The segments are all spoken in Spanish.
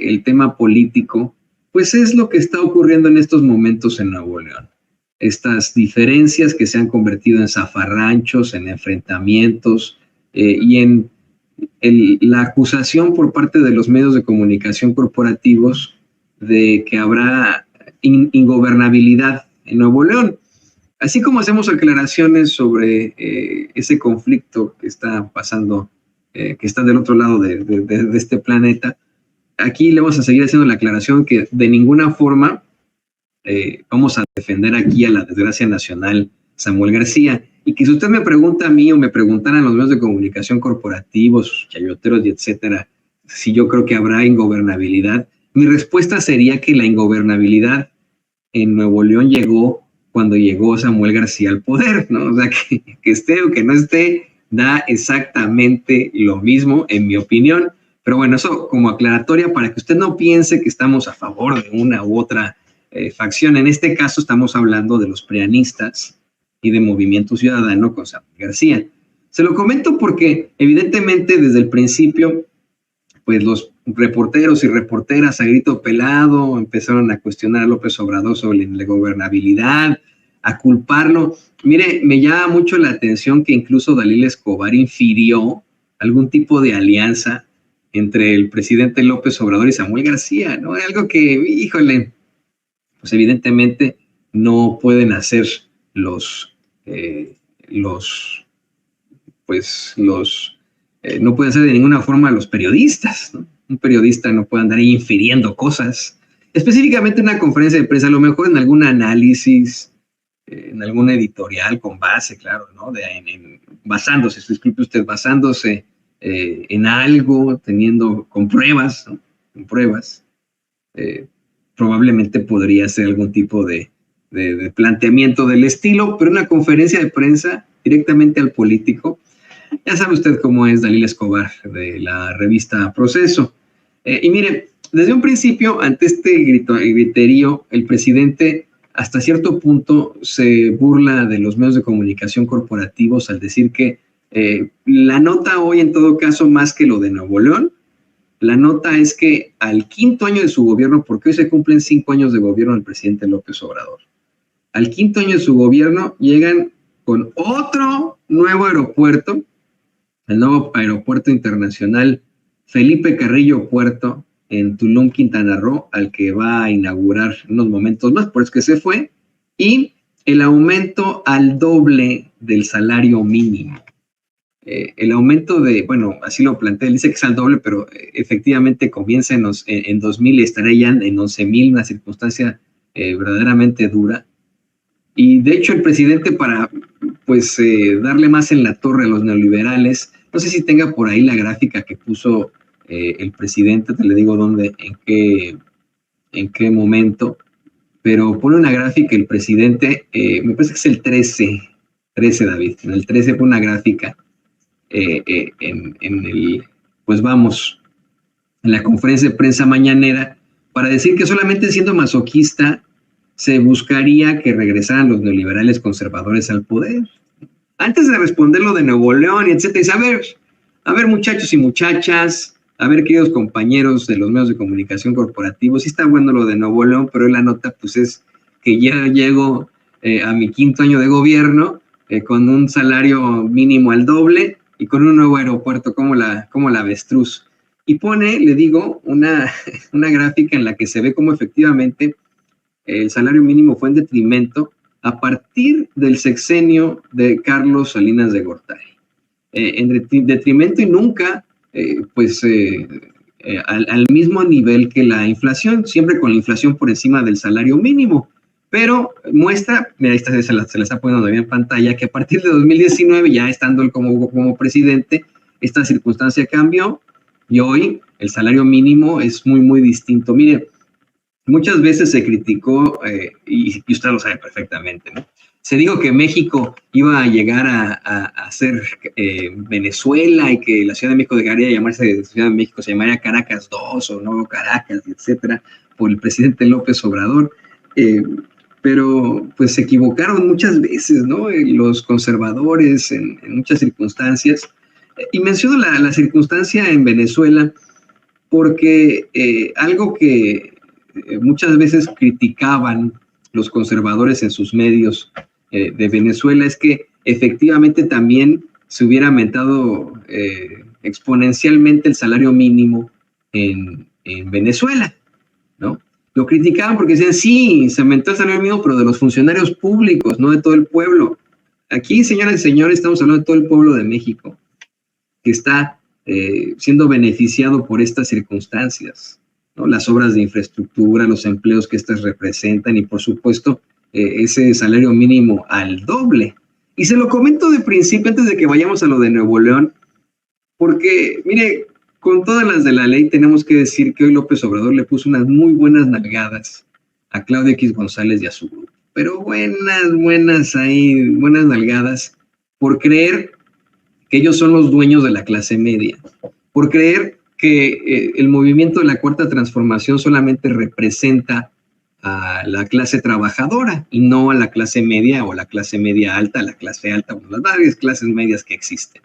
el tema político, pues es lo que está ocurriendo en estos momentos en Nuevo León. Estas diferencias que se han convertido en zafarranchos, en enfrentamientos y en la acusación por parte de los medios de comunicación corporativos de que habrá ingobernabilidad en Nuevo León. Así como hacemos aclaraciones sobre ese conflicto que está pasando, que está del otro lado de este planeta, aquí le vamos a seguir haciendo la aclaración que de ninguna forma vamos a defender aquí a la desgracia nacional Samuel García. Y que si usted me pregunta a mí o me preguntaran los medios de comunicación corporativos, chayoteros y etcétera, si yo creo que habrá ingobernabilidad, mi respuesta sería que la ingobernabilidad en Nuevo León llegó cuando llegó Samuel García al poder, ¿no? O sea, que esté o que no esté, da exactamente lo mismo, en mi opinión. Pero bueno, eso como aclaratoria para que usted no piense que estamos a favor de una u otra facción. En este caso estamos hablando de los preanistas y de Movimiento Ciudadano con Samuel García. Se lo comento porque evidentemente desde el principio, pues los reporteros y reporteras a grito pelado empezaron a cuestionar a López Obrador sobre la gobernabilidad, a culparlo. Mire, me llama mucho la atención que incluso Dalila Escobar infirió algún tipo de alianza entre el presidente López Obrador y Samuel García, ¿no? Algo que, híjole, pues evidentemente no pueden hacer no pueden ser de ninguna forma los periodistas, ¿no? Un periodista no puede andar ahí infiriendo cosas, específicamente en una conferencia de prensa, a lo mejor en algún análisis, en algún editorial con base, claro, ¿no? Basándose en algo, con pruebas, ¿no? Con pruebas, probablemente podría ser algún tipo de planteamiento del estilo, pero una conferencia de prensa directamente al político. Ya sabe usted cómo es Dalila Escobar de la revista Proceso. Y mire, desde un principio, ante este griterío, el presidente hasta cierto punto se burla de los medios de comunicación corporativos al decir que la nota hoy, en todo caso, más que lo de Nuevo León, la nota es que al 5º año de su gobierno, porque hoy se cumplen 5 años de gobierno del presidente López Obrador, al 5º año de su gobierno llegan con otro nuevo aeropuerto, el nuevo aeropuerto internacional Felipe Carrillo Puerto en Tulum, Quintana Roo, al que va a inaugurar en unos momentos más, por eso que se fue, y el aumento al doble del salario mínimo. El aumento así lo plantea, él dice que es al doble, pero efectivamente comienza en 2000 y estará ya en 11,000, una circunstancia verdaderamente dura. Y de hecho el presidente, para darle más en la torre a los neoliberales, no sé si tenga por ahí la gráfica que puso el presidente, te le digo dónde, en qué momento, pero pone una gráfica el presidente, me parece que es el 13 David, en el 13 pone una gráfica en la conferencia de prensa mañanera para decir que solamente siendo masoquista se buscaría que regresaran los neoliberales conservadores al poder. Antes de responder lo de Nuevo León y etcétera, dice, a ver muchachos y muchachas, a ver queridos compañeros de los medios de comunicación corporativos, sí está bueno lo de Nuevo León, pero la nota pues es que ya llego a mi 5º año de gobierno con un salario mínimo al doble y con un nuevo aeropuerto como la avestruz. Y pone, le digo, una gráfica en la que se ve cómo efectivamente el salario mínimo fue en detrimento a partir del sexenio de Carlos Salinas de Gortari. En detrimento y nunca al mismo nivel que la inflación, siempre con la inflación por encima del salario mínimo. Pero muestra, mira, esta se la está poniendo bien en pantalla, que a partir de 2019, ya estando él como presidente, esta circunstancia cambió y hoy el salario mínimo es muy, muy distinto. Mire, muchas veces se criticó, y usted lo sabe perfectamente, ¿no? Se dijo que México iba a llegar a ser Venezuela y que la Ciudad de México dejaría de llamarse Ciudad de México, se llamaría Caracas II o Nuevo Caracas, etcétera, por el presidente López Obrador. Pero pues se equivocaron muchas veces, ¿no? Los conservadores en muchas circunstancias. Y menciono la circunstancia en Venezuela porque algo que muchas veces criticaban los conservadores en sus medios de Venezuela es que efectivamente también se hubiera aumentado exponencialmente el salario mínimo en Venezuela, ¿no? Lo criticaban porque decían, sí, se aumentó el salario mínimo, pero de los funcionarios públicos, no de todo el pueblo. Aquí, señoras y señores, estamos hablando de todo el pueblo de México, que está siendo beneficiado por estas circunstancias, ¿no? Las obras de infraestructura, los empleos que estas representan y, por supuesto, ese salario mínimo al doble. Y se lo comento de principio, antes de que vayamos a lo de Nuevo León, porque, mire, con todas las de la ley tenemos que decir que hoy López Obrador le puso unas muy buenas nalgadas a Claudio X González y a su grupo. Pero buenas nalgadas por creer que ellos son los dueños de la clase media, por creer que el movimiento de la Cuarta Transformación solamente representa a la clase trabajadora y no a la clase media o la clase media alta, la clase alta, bueno, las varias clases medias que existen.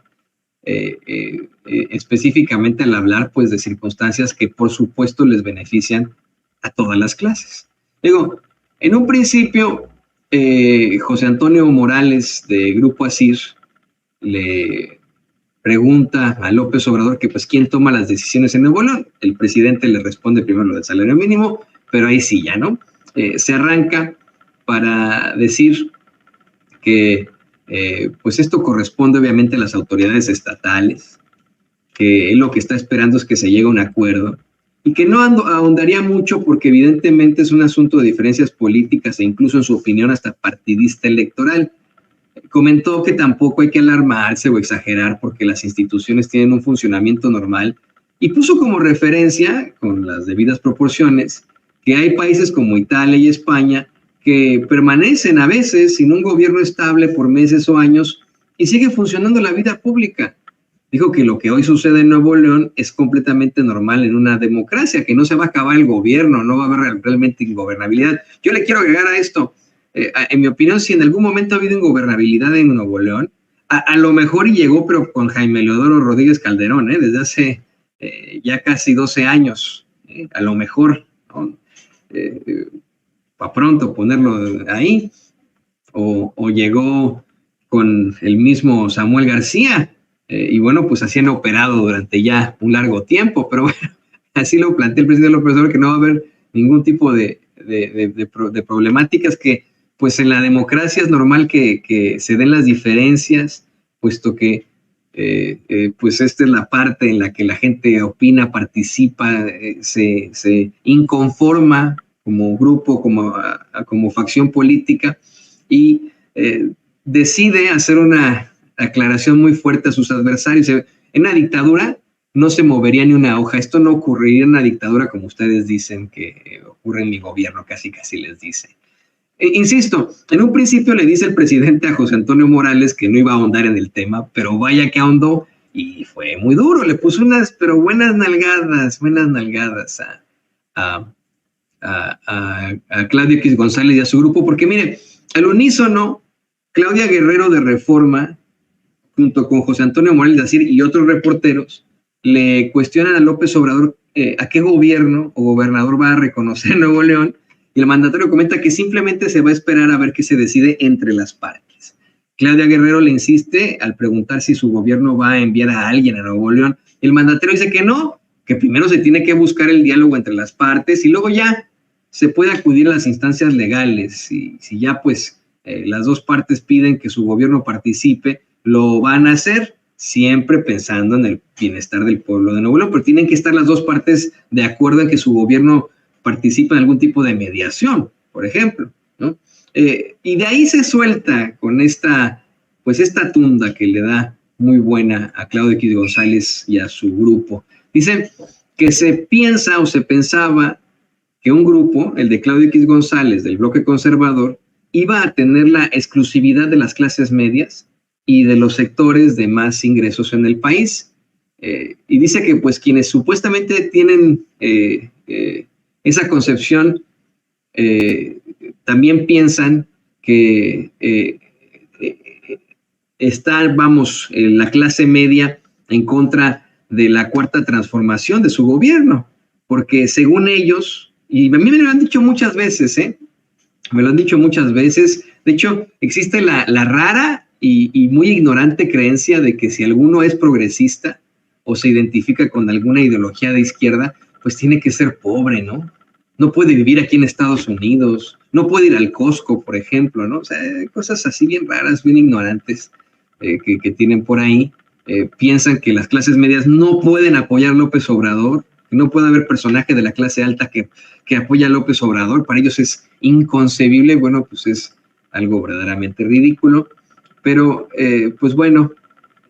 Específicamente al hablar pues de circunstancias que por supuesto les benefician a todas las clases. Digo, en un principio José Antonio Morales de Grupo ASIR le pregunta a López Obrador que pues quién toma las decisiones en Nuevo León. El presidente le responde primero lo del salario mínimo, pero ahí sí ya, ¿no? Se arranca para decir que pues esto corresponde obviamente a las autoridades estatales, que él lo que está esperando es que se llegue a un acuerdo y que no ahondaría mucho porque evidentemente es un asunto de diferencias políticas e incluso en su opinión hasta partidista electoral. Comentó que tampoco hay que alarmarse o exagerar porque las instituciones tienen un funcionamiento normal y puso como referencia, con las debidas proporciones, que hay países como Italia y España que permanecen a veces sin un gobierno estable por meses o años y sigue funcionando la vida pública. Dijo que lo que hoy sucede en Nuevo León es completamente normal en una democracia, que no se va a acabar el gobierno, no va a haber realmente ingobernabilidad. Yo le quiero agregar a esto, en mi opinión, si en algún momento ha habido ingobernabilidad en Nuevo León, a lo mejor llegó, pero con Jaime Leodoro Rodríguez Calderón, desde hace ya casi 12 años, a lo mejor, ¿no? Para pronto ponerlo ahí, o llegó con el mismo Samuel García, y bueno, pues así han operado durante ya un largo tiempo, pero bueno, así lo plantea el presidente López Obrador, que no va a haber ningún tipo de problemáticas, que pues en la democracia es normal que se den las diferencias, puesto que pues esta es la parte en la que la gente opina, participa, se inconforma como grupo, como facción política, y decide hacer una aclaración muy fuerte a sus adversarios. En una dictadura no se movería ni una hoja. Esto no ocurriría en una dictadura como ustedes dicen que ocurre en mi gobierno, casi les dice. Insisto, en un principio le dice el presidente a José Antonio Morales que no iba a ahondar en el tema, pero vaya que ahondó y fue muy duro. Le puso unas, pero buenas nalgadas a Claudio X González y a su grupo, porque mire, al unísono, Claudia Guerrero de Reforma, junto con José Antonio Morales de ASIR y otros reporteros, le cuestionan a López Obrador a qué gobierno o gobernador va a reconocer Nuevo León, y el mandatario comenta que simplemente se va a esperar a ver qué se decide entre las partes. Claudia Guerrero le insiste al preguntar si su gobierno va a enviar a alguien a Nuevo León. El mandatario dice que no, que primero se tiene que buscar el diálogo entre las partes y luego ya se puede acudir a las instancias legales. Y si ya pues las dos partes piden que su gobierno participe, lo van a hacer, siempre pensando en el bienestar del pueblo de Nuevo León, pero tienen que estar las dos partes de acuerdo en que su gobierno participa en algún tipo de mediación, por ejemplo, ¿no? Y de ahí se suelta con esta tunda que le da muy buena a Claudio X González y a su grupo. Dice que se piensa o se pensaba que un grupo, el de Claudio X González, del bloque conservador, iba a tener la exclusividad de las clases medias y de los sectores de más ingresos en el país. Y dice que pues quienes supuestamente tienen esa concepción también piensan que está, la clase media en contra de la cuarta transformación de su gobierno, porque según ellos, y a mí me lo han dicho muchas veces, me lo han dicho muchas veces, de hecho existe la rara y muy ignorante creencia de que si alguno es progresista o se identifica con alguna ideología de izquierda, pues tiene que ser pobre, ¿no? No puede vivir aquí en Estados Unidos, no puede ir al Costco, por ejemplo, ¿no? O sea, cosas así bien raras, bien ignorantes que tienen por ahí. Piensan que las clases medias no pueden apoyar a López Obrador, que no puede haber personaje de la clase alta que apoya a López Obrador. Para ellos es inconcebible. Bueno, pues es algo verdaderamente ridículo. Pero, pues bueno,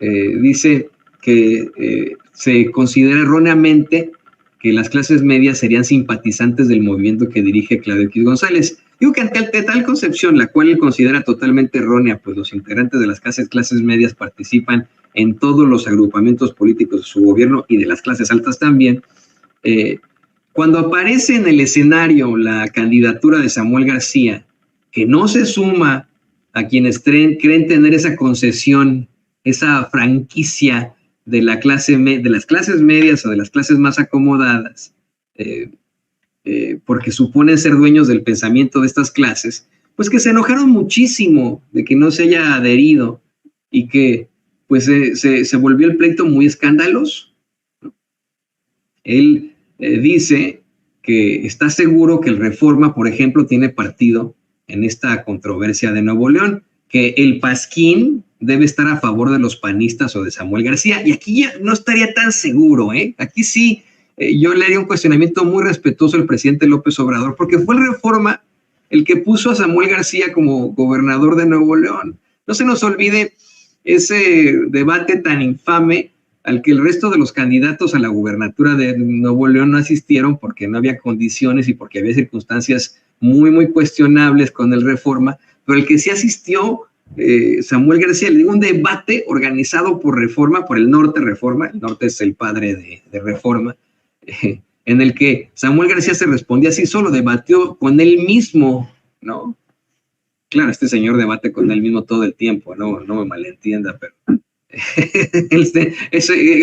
dice que se considera erróneamente que las clases medias serían simpatizantes del movimiento que dirige Claudio X González. Digo que ante tal concepción, la cual él considera totalmente errónea, pues los integrantes de las clases medias participan en todos los agrupamientos políticos de su gobierno y de las clases altas también. Cuando aparece en el escenario la candidatura de Samuel García, que no se suma a quienes creen tener esa concesión, esa franquicia de las clases medias o de las clases más acomodadas, porque suponen ser dueños del pensamiento de estas clases, pues que se enojaron muchísimo de que no se haya adherido y que pues se volvió el pleito muy escandaloso. Él dice que está seguro que el Reforma, por ejemplo, tiene partido en esta controversia de Nuevo León, que el Pasquín debe estar a favor de los panistas o de Samuel García, y aquí ya no estaría tan seguro, Aquí sí, yo le haría un cuestionamiento muy respetuoso al presidente López Obrador, porque fue el Reforma el que puso a Samuel García como gobernador de Nuevo León. No se nos olvide ese debate tan infame al que el resto de los candidatos a la gubernatura de Nuevo León no asistieron porque no había condiciones y porque había circunstancias muy, muy cuestionables con el Reforma, pero el que sí asistió Samuel García, le digo, un debate organizado por Reforma, por el Norte Reforma, el Norte es el padre de Reforma, en el que Samuel García se respondía así, solo debatió con él mismo, ¿no? Claro, este señor debate con él mismo todo el tiempo, no me malentienda, pero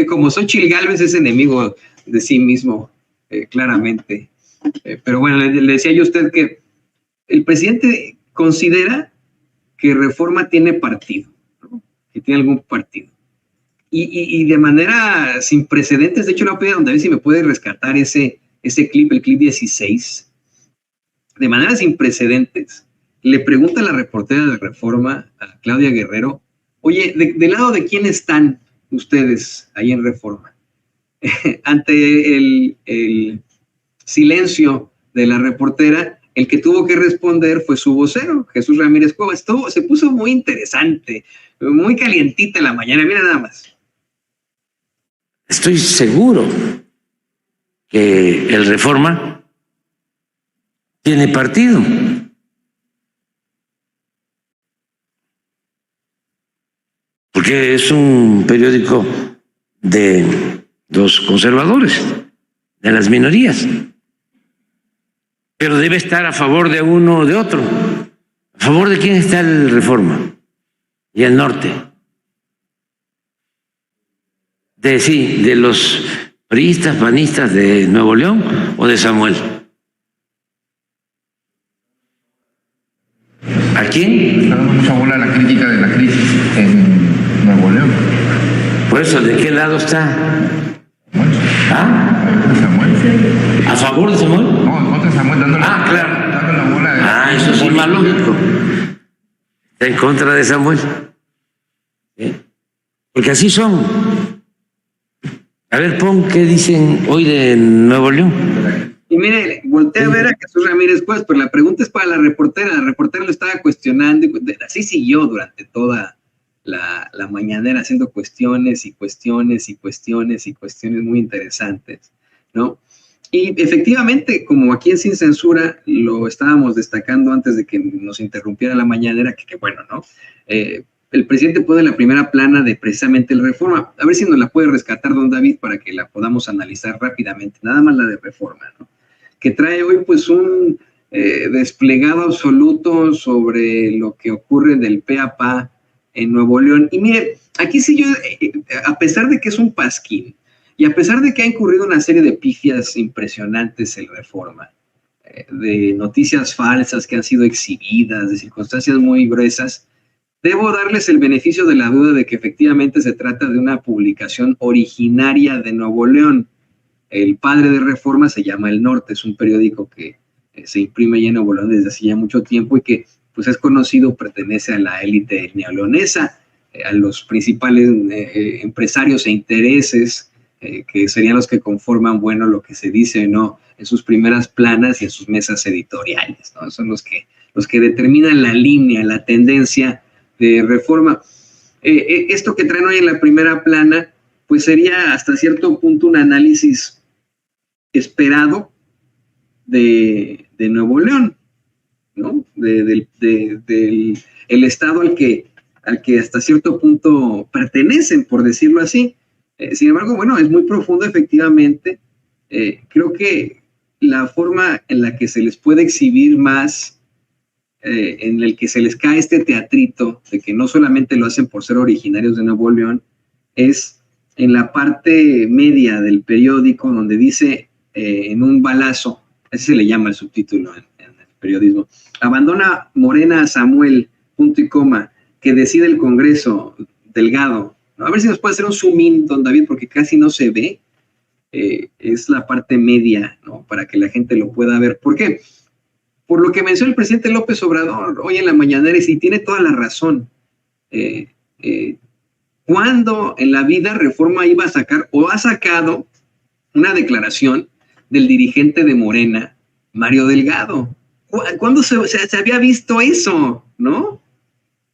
como Xóchitl Gálvez es enemigo de sí mismo, claramente. Pero bueno, le decía yo a usted que el presidente considera que Reforma tiene partido, ¿no? Que tiene algún partido. Y de manera sin precedentes, de hecho le voy a pedir a don David si me puede rescatar ese clip, el clip 16. De manera sin precedentes, le pregunta a la reportera de Reforma, a Claudia Guerrero, oye, ¿del lado de quién están ustedes ahí en Reforma? Ante el silencio de la reportera, el que tuvo que responder fue su vocero, Jesús Ramírez Cuevas. Se puso muy interesante, muy calientita la mañana. Mira nada más. Estoy seguro que el Reforma tiene partido. Porque es un periódico de los conservadores, de las minorías. Pero debe estar a favor de uno o de otro. ¿A favor de quién está el Reforma? Y el Norte. De los priistas, panistas de Nuevo León o de Samuel. ¿A quién? Está dando mucha bola a la crítica de la crisis en Nuevo León. Por eso, ¿de qué lado está? ¿Ah? Samuel. ¿A favor de Samuel? No, en contra de Samuel, dándole la bola. Eso sí es más lógico. Está en contra de Samuel. Porque así son. A ver, pon qué dicen hoy de Nuevo León. Y mire, volteé a ver a Jesús Ramírez Cuevas, pero la pregunta es para la reportera. La reportera lo estaba cuestionando, y así siguió durante toda la mañanera haciendo cuestiones y cuestiones y cuestiones y cuestiones muy interesantes, ¿no? Y efectivamente, como aquí en Sin Censura lo estábamos destacando antes de que nos interrumpiera la mañanera, que bueno, ¿no? El presidente pone la primera plana de precisamente el Reforma. A ver si nos la puede rescatar don David para que la podamos analizar rápidamente. Nada más la de Reforma, ¿no? Que trae hoy pues un desplegado absoluto sobre lo que ocurre del pe a pa en Nuevo León. Y mire, aquí sí yo, a pesar de que es un pasquín, Y a pesar de que ha incurrido una serie de pifias impresionantes en Reforma, de noticias falsas que han sido exhibidas, de circunstancias muy gruesas, debo darles el beneficio de la duda de que efectivamente se trata de una publicación originaria de Nuevo León. El padre de Reforma se llama El Norte, es un periódico que se imprime ya en Nuevo León desde hace ya mucho tiempo y que pues es conocido, pertenece a la élite neoleonesa, a los principales empresarios e intereses que serían los que conforman, bueno, lo que se dice, ¿no?, en sus primeras planas y en sus mesas editoriales, ¿no? Son los que determinan la línea, la tendencia de Reforma. Esto que traen hoy en la primera plana, pues sería hasta cierto punto un análisis esperado de Nuevo León, ¿no? Del estado al que hasta cierto punto pertenecen, por decirlo así. Sin embargo, bueno, es muy profundo efectivamente. Creo que la forma en la que se les puede exhibir más, en el que se les cae este teatrito de que no solamente lo hacen por ser originarios de Nuevo León, es en la parte media del periódico donde dice en un balazo, así se le llama el subtítulo en el periodismo: abandona Morena a Samuel, punto y coma, que decide el Congreso, Delgado. A ver si nos puede hacer un zoom in, don David, porque casi no se ve. Es la parte media, ¿no?, para que la gente lo pueda ver. ¿Por qué? Por lo que mencionó el presidente López Obrador hoy en la mañanera, y tiene toda la razón. ¿Cuándo en la vida Reforma iba a sacar o ha sacado una declaración del dirigente de Morena, Mario Delgado? ¿Cuándo se había visto eso, no?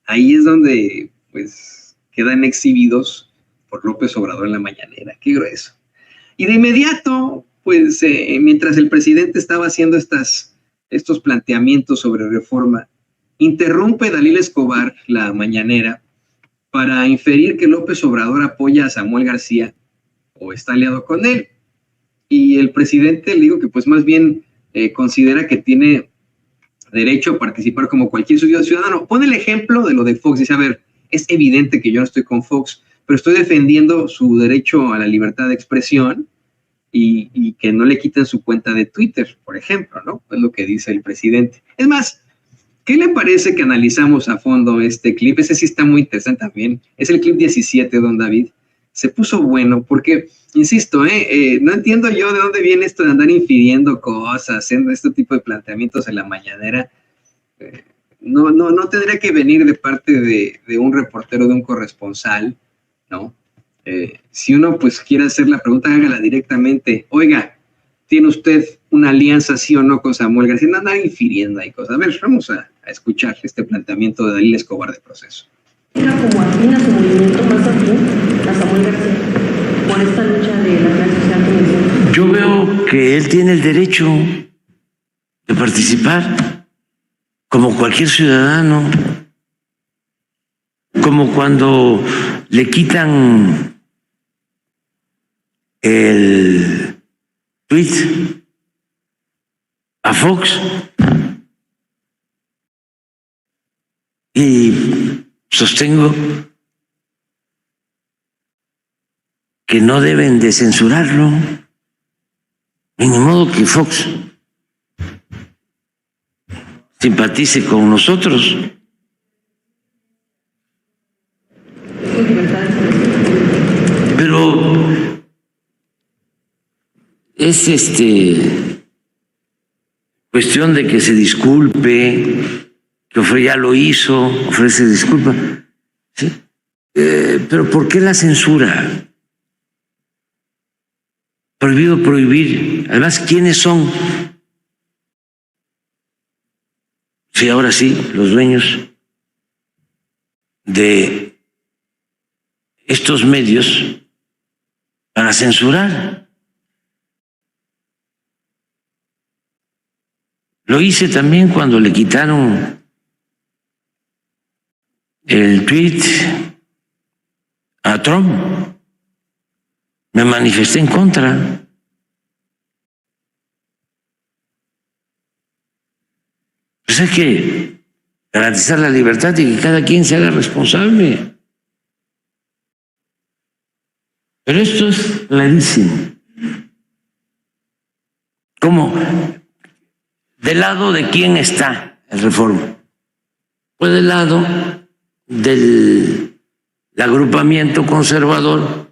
Ahí es donde, pues, quedan exhibidos por López Obrador en la mañanera. Qué grueso. Y de inmediato, pues, mientras el presidente estaba haciendo estos planteamientos sobre Reforma, interrumpe Dalila Escobar la mañanera para inferir que López Obrador apoya a Samuel García o está aliado con él. Y el presidente le digo que pues más bien considera que tiene derecho a participar como cualquier ciudadano. Pone el ejemplo de lo de Fox. Dice, a ver, es evidente que yo no estoy con Fox, pero estoy defendiendo su derecho a la libertad de expresión y que no le quiten su cuenta de Twitter, por ejemplo, ¿no? Es lo que dice el presidente. Es más, ¿qué le parece que analizamos a fondo este clip? Ese sí está muy interesante también. Es el clip 17, don David. Se puso bueno porque, insisto, no entiendo yo de dónde viene esto de andar infiriendo cosas, haciendo este tipo de planteamientos en la mañanera. No tendría que venir de parte de un reportero, de un corresponsal, ¿no? Si uno pues quiere hacer la pregunta, hágala directamente. Oiga, ¿tiene usted una alianza sí o no con Samuel García? No andar infiriendo ahí cosas. A ver, vamos a escuchar este planteamiento de Dalila Escobar de Proceso. Era como afín a su movimiento, más afín a Samuel García, por esta lucha de la clase social que menciona. Yo veo que él tiene el derecho de participar como cualquier ciudadano, como cuando le quitan el tweet a Fox y sostengo que no deben de censurarlo, y ni modo que Fox simpatice con nosotros. Pero es cuestión de que se disculpe, que ya lo hizo, ofrece disculpa. ¿Sí? Pero ¿por qué la censura? Prohibido prohibir. Además, ¿quiénes son? Sí, ahora sí, los dueños de estos medios para censurar. Lo hice también cuando le quitaron el tweet a Trump. Me manifesté en contra. Pues hay que garantizar la libertad y que cada quien se haga responsable. Pero esto es clarísimo. ¿Cómo? ¿Del lado de quién está el Reforma? Pues del lado del agrupamiento conservador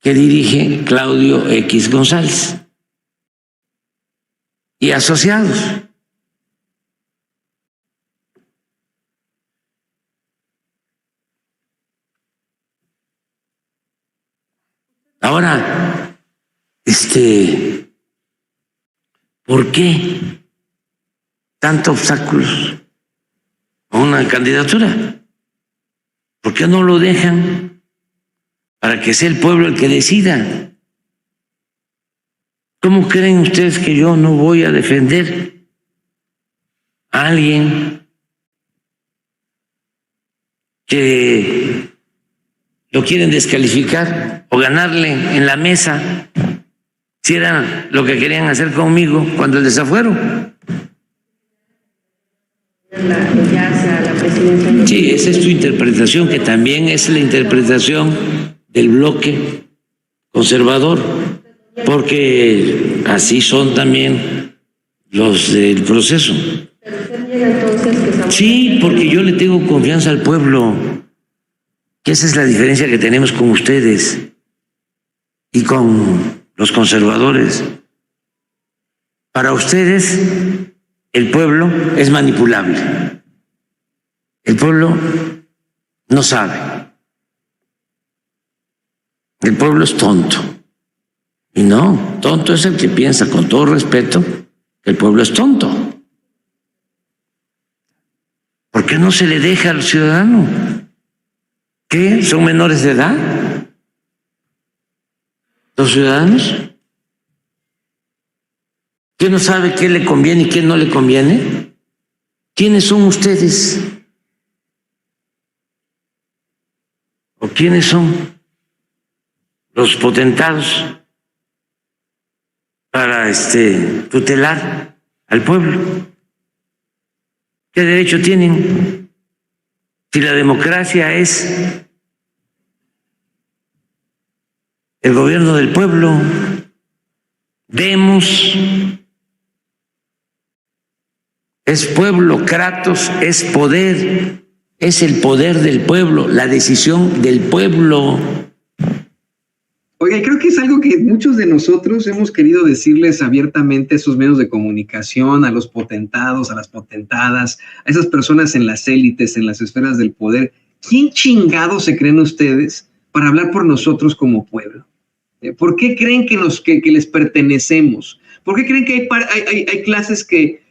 que dirige Claudio X González y asociados. Ahora, ¿por qué tantos obstáculos a una candidatura? ¿Por qué no lo dejan para que sea el pueblo el que decida? ¿Cómo creen ustedes que yo no voy a defender a alguien que lo quieren descalificar o ganarle en la mesa, si era lo que querían hacer conmigo cuando el desafuero? Sí, esa es tu interpretación, que también es la interpretación del bloque conservador, porque así son también los del proceso. Sí, porque yo le tengo confianza al pueblo, que esa es la diferencia que tenemos con ustedes y con los conservadores. Para ustedes, el pueblo es manipulable. El pueblo no sabe. El pueblo es tonto. Y no, tonto es el que piensa, con todo respeto, que el pueblo es tonto. ¿Por qué no se le deja al ciudadano? ¿Qué? ¿Son menores de edad los ciudadanos? ¿Quién no sabe qué le conviene y qué no le conviene? ¿Quiénes son ustedes? ¿O quiénes son los potentados para tutelar al pueblo? ¿Qué derecho tienen? Si la democracia es el gobierno del pueblo, demos, es pueblo, kratos es poder, es el poder del pueblo, la decisión del pueblo. Oiga, creo que es algo que muchos de nosotros hemos querido decirles abiertamente a esos medios de comunicación, a los potentados, a las potentadas, a esas personas en las élites, en las esferas del poder. ¿Quién chingados se creen ustedes para hablar por nosotros como pueblo? ¿Por qué creen que les pertenecemos? ¿Por qué creen que hay clases que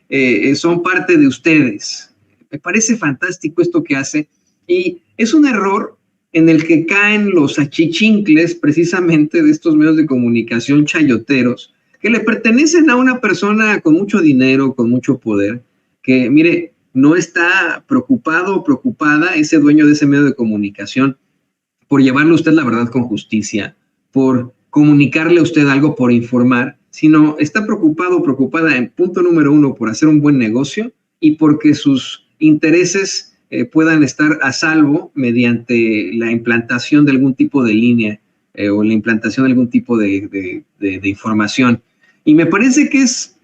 son parte de ustedes? Me parece fantástico esto que hace, y es un error en el que caen los achichincles precisamente de estos medios de comunicación chayoteros, que le pertenecen a una persona con mucho dinero, con mucho poder, que, mire, no está preocupado o preocupada ese dueño de ese medio de comunicación por llevarle a usted la verdad con justicia, por comunicarle a usted algo, por informar, sino está preocupado o preocupada en punto número uno por hacer un buen negocio y porque sus intereses puedan estar a salvo mediante la implantación de algún tipo de línea o la implantación de algún tipo de información. Y me parece que es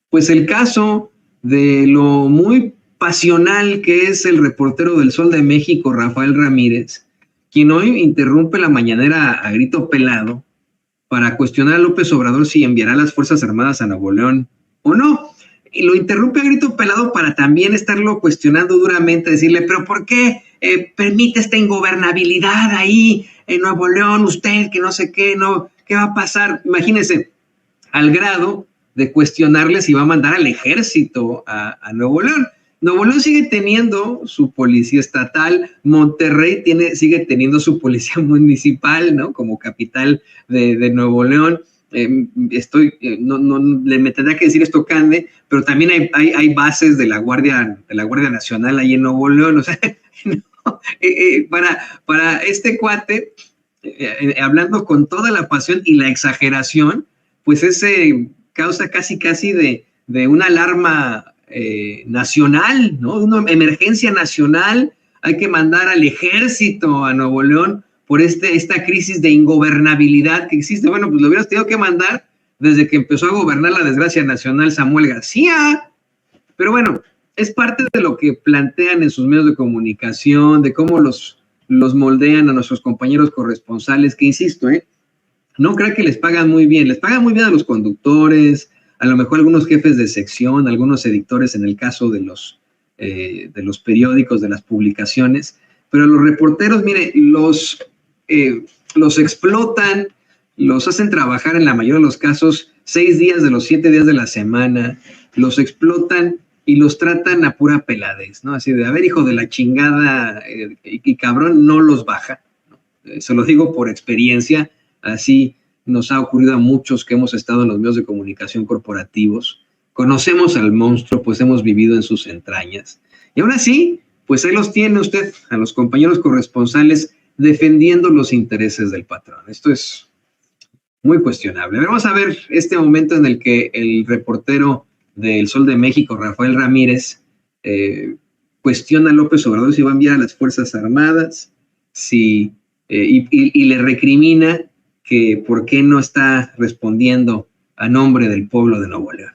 pues el caso de lo muy pasional que es el reportero del Sol de México, Rafael Ramírez, quien hoy interrumpe la mañanera a grito pelado para cuestionar a López Obrador si enviará las Fuerzas Armadas a Nuevo León o no. Y lo interrumpe a grito pelado para también estarlo cuestionando duramente, decirle, pero ¿por qué permite esta ingobernabilidad ahí en Nuevo León? Usted, que no sé qué, no, ¿qué va a pasar? Imagínense, al grado de cuestionarle si va a mandar al ejército a Nuevo León. Nuevo León sigue teniendo su policía estatal, Monterrey sigue teniendo su policía municipal, ¿no? Como capital de Nuevo León. No me tendrá que decir esto, Cande, pero también hay bases de la Guardia Nacional ahí en Nuevo León. O sea, no, para este cuate, hablando con toda la pasión y la exageración, pues ese causa casi de una alarma nacional, ¿no? Una emergencia nacional. Hay que mandar al ejército a Nuevo León por esta crisis de ingobernabilidad que existe. Bueno, pues lo hubieras tenido que mandar desde que empezó a gobernar la desgracia nacional Samuel García. Pero bueno, es parte de lo que plantean en sus medios de comunicación, de cómo los moldean a nuestros compañeros corresponsales, que insisto, no creo que les pagan muy bien a los conductores, a lo mejor algunos jefes de sección, algunos editores en el caso de los periódicos, de las publicaciones, pero los reporteros, mire, los explotan, los hacen trabajar en la mayoría de los casos 6 días de los 7 días de la semana, los explotan y los tratan a pura peladez, ¿no? Así de, a ver, hijo de la chingada, y cabrón, no los baja, ¿no? Se lo digo por experiencia, así nos ha ocurrido a muchos que hemos estado en los medios de comunicación corporativos, conocemos al monstruo, pues hemos vivido en sus entrañas, y aún así, pues ahí los tiene usted, a los compañeros corresponsales, defendiendo los intereses del patrón. Esto es muy cuestionable. Vamos a ver este momento en el que el reportero del Sol de México, Rafael Ramírez, cuestiona a López Obrador si va a enviar a las Fuerzas Armadas, y le recrimina que por qué no está respondiendo a nombre del pueblo de Nuevo León.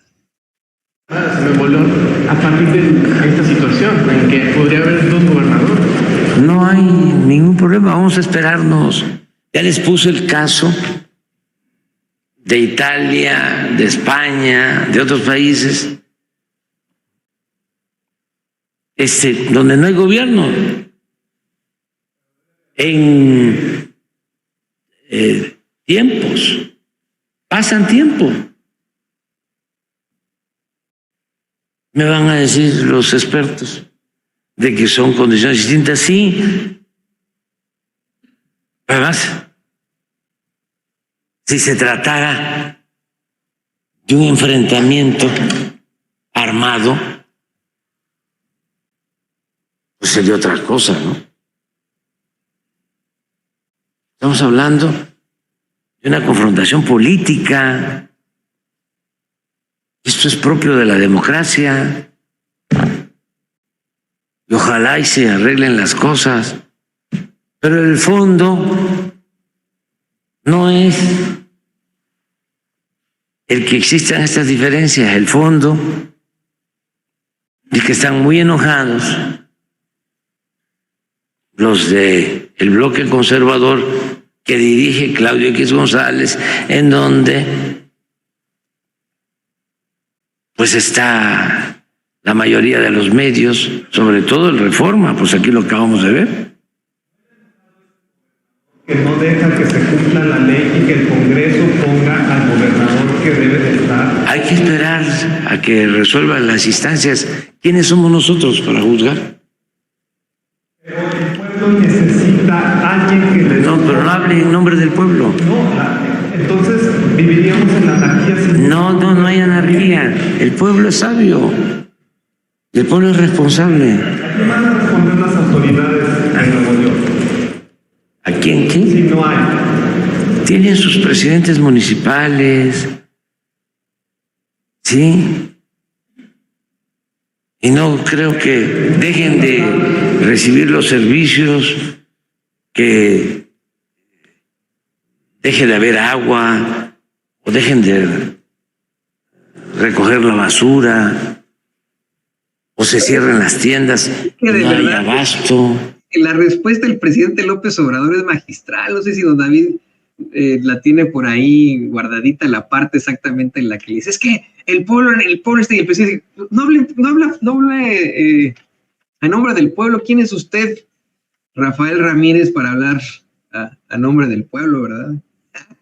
Nuevo León, a partir de esta situación en que podría haber 2 gobernadores. No hay ningún problema, vamos a esperarnos. Ya les puse el caso de Italia, de España, de otros países, donde no hay gobierno. En tiempos, pasan tiempo. Me van a decir los expertos de que son condiciones distintas, sí. Además, si se tratara de un enfrentamiento armado, pues sería otra cosa, ¿no? Estamos hablando de una confrontación política. Esto es propio de la democracia. Y ojalá y se arreglen las cosas. Pero el fondo no es el que existan estas diferencias. El fondo es que están muy enojados los del bloque conservador que dirige Claudio X González, en donde pues está la mayoría de los medios, sobre todo el Reforma, pues aquí lo acabamos de ver. Que no deja que se cumpla la ley y que el Congreso ponga al gobernador que debe de estar. Hay que esperar a que resuelvan las instancias. ¿Quiénes somos nosotros para juzgar? Pero el pueblo necesita a alguien que le... No, pero no hable en nombre del pueblo. No, entonces viviríamos en la anarquía. No hay anarquía. El pueblo es sabio. El pueblo es responsable. ¿A qué van a responder las autoridades de Nuevo León? ¿A quién qué? Si no hay. Tienen sus presidentes municipales. Sí. Y no creo que dejen de recibir los servicios, que deje de haber agua, o dejen de recoger la basura, o se cierren las tiendas, no hay abasto. La respuesta del presidente López Obrador es magistral. No sé si don David la tiene por ahí guardadita, la parte exactamente en la que le dice, es que el pueblo y el presidente, no hable a nombre del pueblo. ¿Quién es usted, Rafael Ramírez, para hablar a nombre del pueblo, verdad?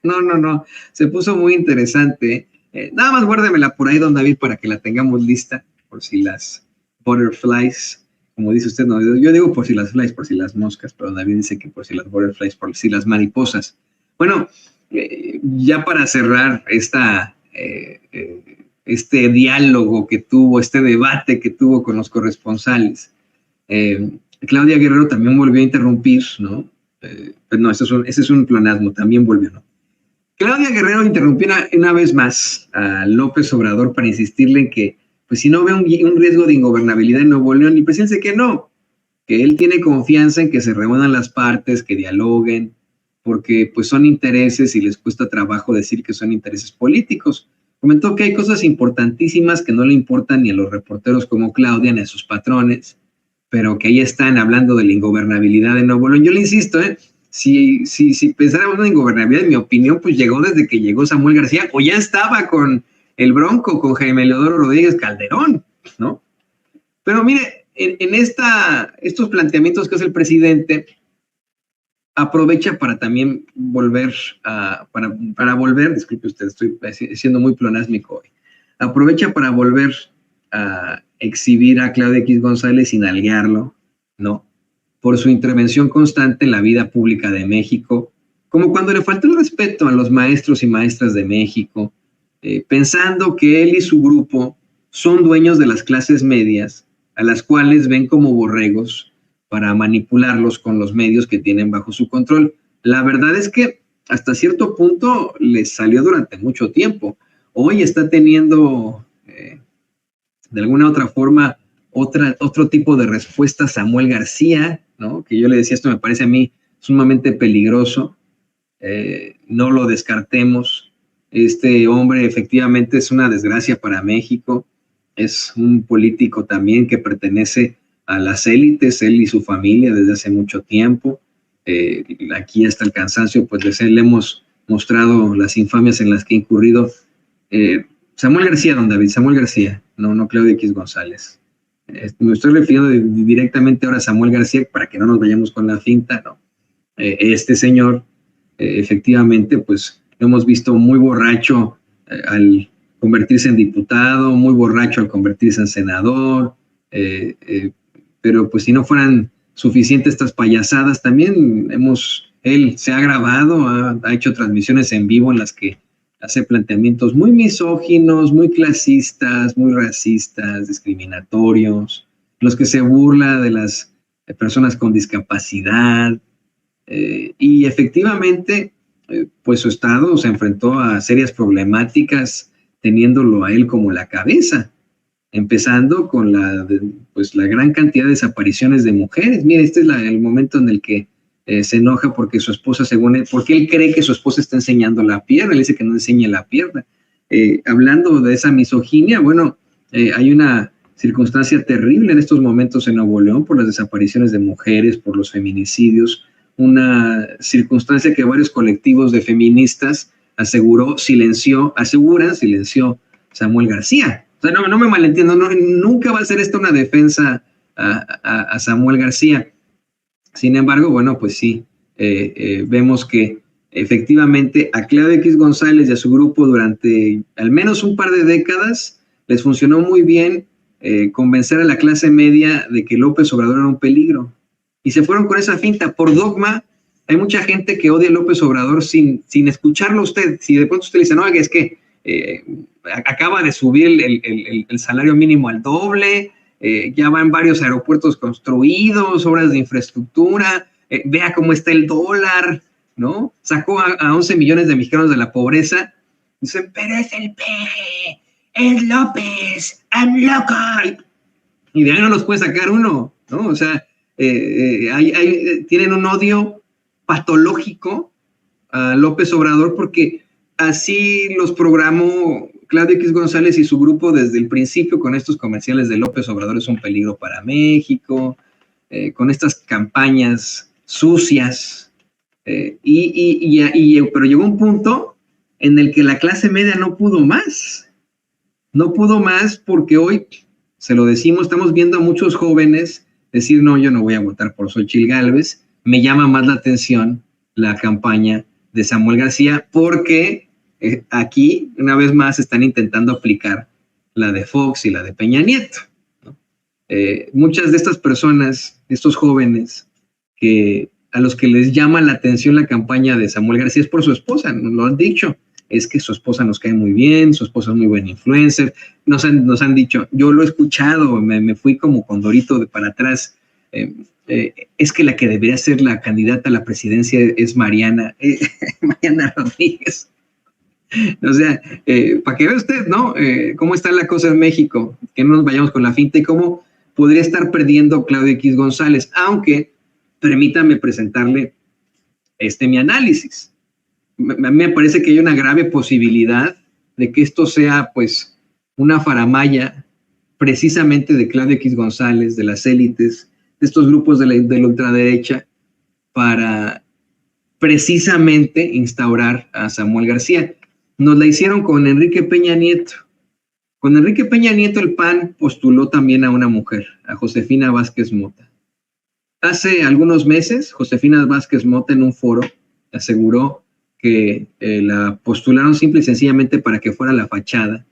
No, se puso muy interesante. Nada más guárdemela por ahí, don David, para que la tengamos lista, por si las butterflies, como dice usted, no, yo digo por si las flies, por si las moscas, pero David dice que por si las butterflies, por si las mariposas. Bueno, ya para cerrar este diálogo que tuvo, este debate que tuvo con los corresponsales, Claudia Guerrero también volvió a interrumpir, ¿no? Pero no, ese es un pleonasmo, también volvió, ¿no? Claudia Guerrero interrumpió una vez más a López Obrador para insistirle en que, pues si no ve un riesgo de ingobernabilidad en Nuevo León, y el presidente dice que no, que él tiene confianza en que se reúnan las partes, que dialoguen, porque pues son intereses y les cuesta trabajo decir que son intereses políticos. Comentó que hay cosas importantísimas que no le importan ni a los reporteros como Claudia ni a sus patrones, pero que ahí están hablando de la ingobernabilidad de Nuevo León. Yo le insisto, si pensáramos en ingobernabilidad, en mi opinión, pues llegó desde que llegó Samuel García, o ya estaba con el Bronco, con Jaime Leodoro Rodríguez Calderón, ¿no? Pero mire, en estos planteamientos que hace el presidente, aprovecha para también volver para volver, disculpe usted, estoy siendo muy pleonásmico hoy, aprovecha para volver a exhibir a Claudio X González sin nalguearlo, ¿no? Por su intervención constante en la vida pública de México, como cuando le faltó el respeto a los maestros y maestras de México, pensando que él y su grupo son dueños de las clases medias, a las cuales ven como borregos para manipularlos con los medios que tienen bajo su control. La verdad es que hasta cierto punto les salió durante mucho tiempo. Hoy está teniendo, de alguna otra forma, otro tipo de respuesta Samuel García, ¿no? Que yo le decía, esto me parece a mí sumamente peligroso. No lo descartemos. Este hombre efectivamente es una desgracia para México. Es un político también que pertenece a las élites, él y su familia desde hace mucho tiempo. Aquí hasta el cansancio, pues le hemos mostrado las infamias en las que ha incurrido. Samuel García, don David, Samuel García, no Claudio X González. Me estoy refiriendo directamente ahora a Samuel García para que no nos vayamos con la finta, ¿no? Este señor, efectivamente, pues lo hemos visto muy borracho al convertirse en diputado, muy borracho al convertirse en senador, pero pues si no fueran suficientes estas payasadas, también él se ha grabado, ha hecho transmisiones en vivo en las que hace planteamientos muy misóginos, muy clasistas, muy racistas, discriminatorios, los que se burla de las personas con discapacidad, y efectivamente, pues su estado se enfrentó a serias problemáticas teniéndolo a él como la cabeza, empezando con la gran cantidad de desapariciones de mujeres. Mire, este es el momento en el que se enoja porque su esposa, porque él cree que su esposa está enseñando la pierna, le dice que no enseñe la pierna. Hablando de esa misoginia, bueno, hay una circunstancia terrible en estos momentos en Nuevo León por las desapariciones de mujeres, por los feminicidios, una circunstancia que varios colectivos de feministas silenció Samuel García. O sea, no me malentiendo, nunca va a ser esta una defensa a Samuel García. Sin embargo, bueno, pues sí, vemos que efectivamente a Claudio X González y a su grupo durante al menos un par de décadas les funcionó muy bien convencer a la clase media de que López Obrador era un peligro. Y se fueron con esa finta por dogma. Hay mucha gente que odia a López Obrador sin escucharlo a usted. Si de pronto usted le dice, no, es que acaba de subir el salario mínimo al doble, ya van varios aeropuertos construidos, obras de infraestructura, vea cómo está el dólar, ¿no? Sacó a 11 millones de mexicanos de la pobreza. Dicen, pero es el peje, es López, I'm loco. Y de ahí no los puede sacar uno, ¿no? O sea, tienen un odio patológico a López Obrador porque así los programó Claudio X González y su grupo desde el principio con estos comerciales de López Obrador es un peligro para México, con estas campañas sucias, pero llegó un punto en el que la clase media no pudo más porque hoy, se lo decimos, estamos viendo a muchos jóvenes decir, no, yo no voy a votar por Xochitl Gálvez, me llama más la atención la campaña de Samuel García, porque aquí, una vez más, están intentando aplicar la de Fox y la de Peña Nieto, ¿no? Muchas de estas personas, estos jóvenes, a los que les llama la atención la campaña de Samuel García es por su esposa, nos lo han dicho, es que su esposa nos cae muy bien, su esposa es muy buen influencer, nos han dicho, yo lo he escuchado, me fui como condorito para atrás, es que la que debería ser la candidata a la presidencia es Mariana Rodríguez. O sea, para que vea usted, ¿no? Cómo está la cosa en México, que no nos vayamos con la finta y cómo podría estar perdiendo Claudio X González, aunque permítame presentarle mi análisis. A mí me parece que hay una grave posibilidad de que esto sea pues una faramalla precisamente de Claudio X González, de las élites, de estos grupos de la ultraderecha, para precisamente instaurar a Samuel García. Nos la hicieron con Enrique Peña Nieto. Con Enrique Peña Nieto el PAN postuló también a una mujer, a Josefina Vázquez Mota. Hace algunos meses, Josefina Vázquez Mota en un foro aseguró que la postularon simple y sencillamente para que fuera la fachada,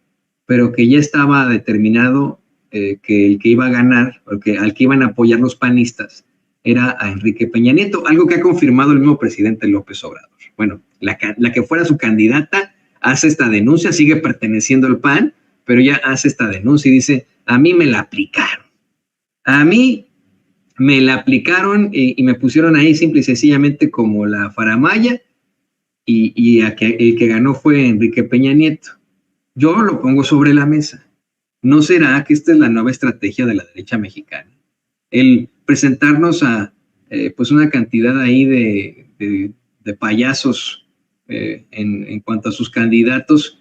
pero que ya estaba determinado que el que iba a ganar, o al que iban a apoyar los panistas, era a Enrique Peña Nieto, algo que ha confirmado el mismo presidente López Obrador. Bueno, la que fuera su candidata hace esta denuncia, sigue perteneciendo al PAN, pero ya hace esta denuncia y dice, a mí me la aplicaron. A mí me la aplicaron y me pusieron ahí simple y sencillamente como la faramalla y el que ganó fue Enrique Peña Nieto. Yo lo pongo sobre la mesa. ¿No será que esta es la nueva estrategia de la derecha mexicana? El presentarnos a pues una cantidad ahí de payasos en cuanto a sus candidatos,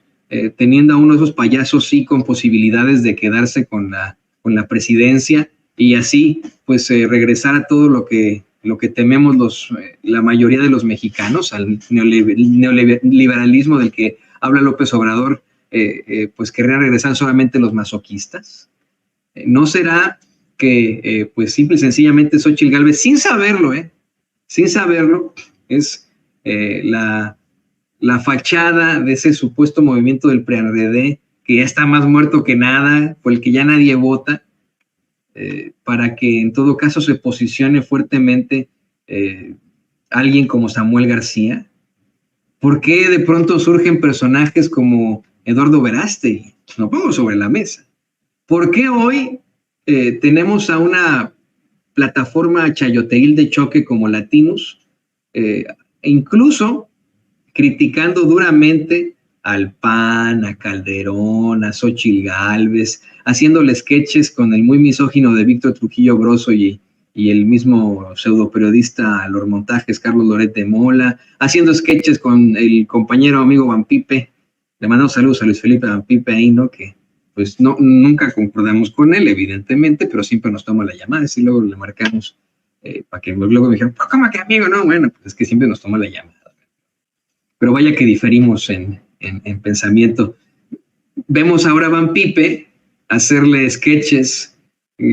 teniendo a uno de esos payasos sí con posibilidades de quedarse con la presidencia y así pues regresar a todo lo que tememos la mayoría de los mexicanos, al neoliberalismo del que habla López Obrador, pues querrían regresar solamente los masoquistas. ¿No será que pues simple y sencillamente Xóchitl Gálvez, sin saberlo, es la fachada de ese supuesto movimiento del PRI-PRD, que ya está más muerto que nada, por el que ya nadie vota, para que en todo caso se posicione fuertemente alguien como Samuel García? ¿Por qué de pronto surgen personajes como Eduardo Verástegui? Lo pongo sobre la mesa. ¿Por qué hoy tenemos a una plataforma chayoteil de choque como Latinos, incluso criticando duramente al PAN, a Calderón, a Xóchitl Gálvez, haciéndole sketches con el muy misógino de Víctor Trujillo Grosso y el mismo pseudoperiodista a los montajes Carlos Loret de Mola, haciendo sketches con el compañero amigo Van Pipe? Le mandamos saludos a Luis Felipe Van Pipe ahí, ¿no? Que pues nunca concordamos con él, evidentemente, pero siempre nos toma la llamada, y luego le marcamos para que luego me dijeran, ¿cómo que amigo? No, bueno, pues es que siempre nos toma la llamada. Pero vaya que diferimos en pensamiento. Vemos ahora a Van Pipe hacerle sketches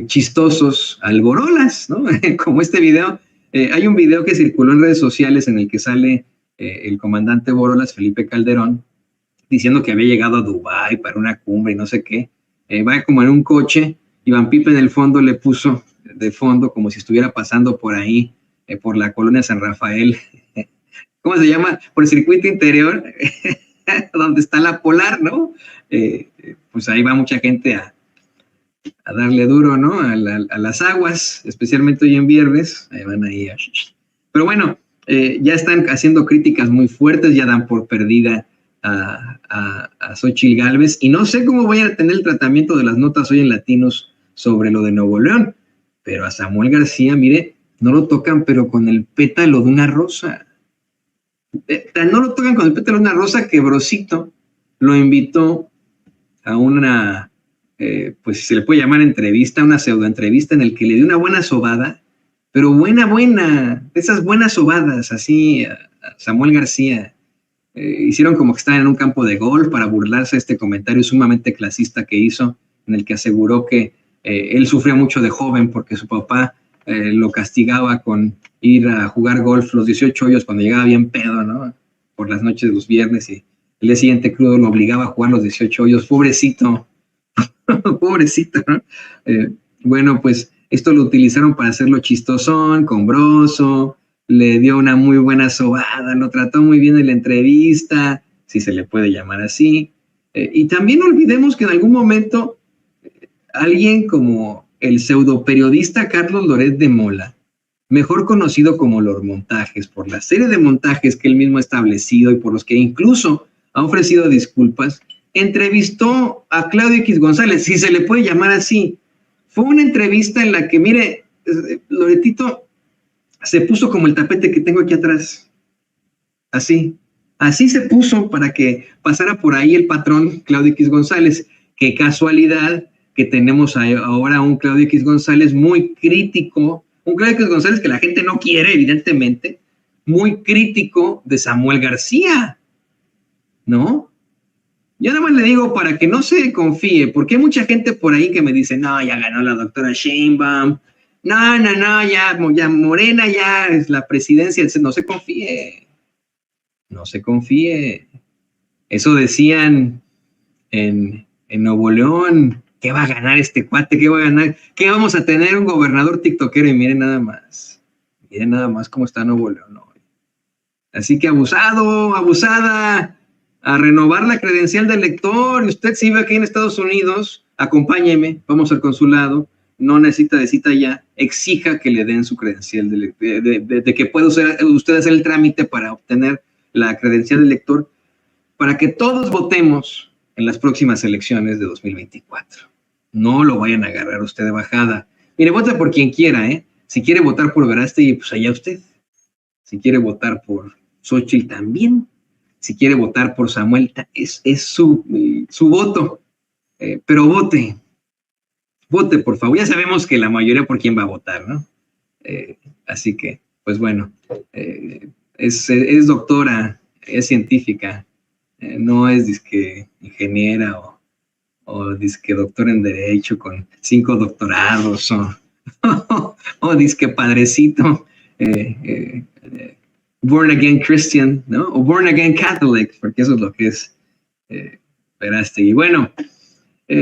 chistosos al Borolas, ¿no? Como este video. Hay un video que circuló en redes sociales en el que sale el comandante Borolas, Felipe Calderón, diciendo que había llegado a Dubái para una cumbre y no sé qué. Va como en un coche y Van Pipe en el fondo le puso de fondo como si estuviera pasando por ahí, por la colonia San Rafael. ¿Cómo se llama? Por el circuito interior, donde está la Polar, ¿no? Pues ahí va mucha gente a darle duro, ¿no? A las aguas, especialmente hoy en viernes. Ahí van ahí. Pero bueno, ya están haciendo críticas muy fuertes, ya dan por perdida a Xóchitl Gálvez, y no sé cómo vayan a tener el tratamiento de las notas hoy en Latinos sobre lo de Nuevo León, pero a Samuel García, mire, no lo tocan, pero con el pétalo de una rosa. No lo tocan con el pétalo de una rosa que Brosito lo invitó a una, pues si se le puede llamar entrevista, una pseudoentrevista en el que le dio una buena sobada, pero buena, esas buenas sobadas, así a Samuel García. Hicieron como que estaban en un campo de golf para burlarse de este comentario sumamente clasista que hizo, en el que aseguró que él sufría mucho de joven porque su papá lo castigaba con ir a jugar golf los 18 hoyos cuando llegaba bien pedo, ¿no? Por las noches de los viernes, y el día siguiente crudo lo obligaba a jugar los 18 hoyos. Pobrecito, pobrecito, ¿no? Bueno, pues esto lo utilizaron para hacerlo chistosón, con Broso, le dio una muy buena sobada, lo trató muy bien en la entrevista, si se le puede llamar así. Y también no olvidemos que en algún momento alguien como el pseudoperiodista Carlos Loret de Mola, mejor conocido como Los Montajes, por la serie de montajes que él mismo ha establecido y por los que incluso ha ofrecido disculpas, entrevistó a Claudio X González, si se le puede llamar así. Fue una entrevista en la que, mire, Loretito se puso como el tapete que tengo aquí atrás. así se puso para que pasara por ahí el patrón Claudio X González. Qué casualidad que tenemos ahora un Claudio X González muy crítico, un Claudio X González que la gente no quiere, evidentemente, muy crítico de Samuel García, ¿no? Yo nada más le digo para que no se confíe, porque hay mucha gente por ahí que me dice, no, ya ganó la doctora Sheinbaum, no, ya Morena ya es la presidencia, no se confíe, no se confíe. Eso decían en Nuevo León, ¿qué va a ganar este cuate? ¿Qué va a ganar? ¿Qué vamos a tener? Un gobernador tiktokero, y miren nada más cómo está Nuevo León hoy. Así que abusado, abusada, a renovar la credencial del elector. Y usted si vive aquí en Estados Unidos, acompáñeme, vamos al consulado, no necesita de cita ya, exija que le den su credencial de que pueda usted hacer el trámite para obtener la credencial del elector, para que todos votemos en las próximas elecciones de 2024. No lo vayan a agarrar usted de bajada. Mire, vote por quien quiera, ¿eh? Si quiere votar por Verástegui, pues allá usted. Si quiere votar por Xóchitl, también. Si quiere votar por Samuel, es su voto. Pero vote, por favor. Ya sabemos que la mayoría por quién va a votar, ¿no? Así que, pues bueno, es doctora, es científica, no es disque ingeniera o disque doctora en Derecho con 5 doctorados o disque padrecito, born again Christian, ¿no? O born again Catholic, porque eso es lo que es Verástegui. Bueno,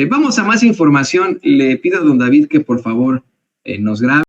vamos a más información. Le pido a don David que por favor nos grabe.